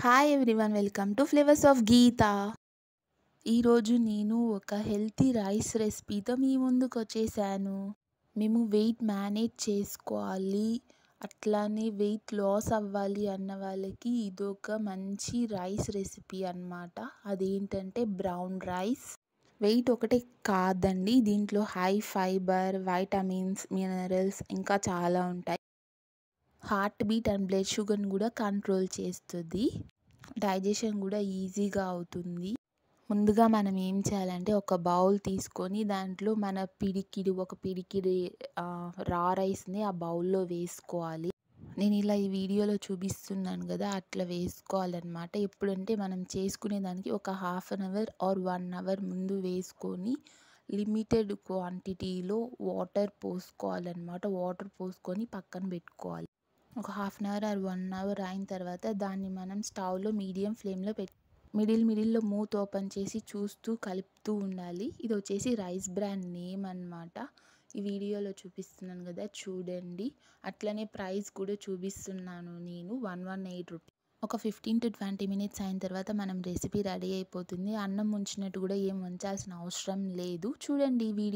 Hi everyone, welcome to flavours of Geetha. ఈరోజు నేను ఒక హెల్తీ రైస్ రెసిపీతో మీ ముందుకు వచ్చేసాను. మేము వెయిట్ మేనేజ్ చేసుకోవాలి, అట్లానే వెయిట్ లాస్ అవ్వాలి అన్న వాళ్ళకి ఇదొక మంచి రైస్ రెసిపీ అన్నమాట. అదేంటంటే బ్రౌన్ రైస్. వెయిట్ ఒకటే కాదండి, దీంట్లో హై ఫైబర్, వైటమిన్స్, మినరల్స్ ఇంకా చాలా ఉంటాయి. హార్ట్ బీట్ అండ్ బ్లడ్ షుగర్ని కూడా కంట్రోల్ చేస్తుంది. డైజెషన్ కూడా ఈజీగా అవుతుంది. ముందుగా మనం ఏం చేయాలంటే ఒక బౌల్ తీసుకొని దాంట్లో మన ఒక పిడికిడి రా రైస్ని ఆ బౌల్లో వేసుకోవాలి. నేను ఇలా ఈ వీడియోలో చూపిస్తున్నాను కదా, అట్లా వేసుకోవాలన్నమాట. ఎప్పుడంటే మనం చేసుకునే దానికి ఒక half an hour or 1 hour ముందు వేసుకొని లిమిటెడ్ క్వాంటిటీలో వాటర్ పోసుకోవాలన్నమాట. వాటర్ పోసుకొని పక్కన పెట్టుకోవాలి. ఒక half an hour or 1 hour అయిన తర్వాత దాన్ని మనం స్టవ్లో మీడియం ఫ్లేమ్లో మిడిల్లో మూత ఓపెన్ చేసి చూస్తూ కలుపుతూ ఉండాలి. ఇది వచ్చేసి రైస్ బ్రాండ్ నేమ్ అన్నమాట. ఈ వీడియోలో చూపిస్తున్నాను కదా, చూడండి. అట్లనే ప్రైస్ కూడా చూపిస్తున్నాను నేను, 118 రూపీస్. ఒక 15 to 20 మినిట్స్ అయిన తర్వాత మనం రెసిపీ రెడీ అయిపోతుంది. అన్నం ఉంచినట్టు కూడా ఏం ఉంచాల్సిన అవసరం లేదు. చూడండి ఈ వీడియో.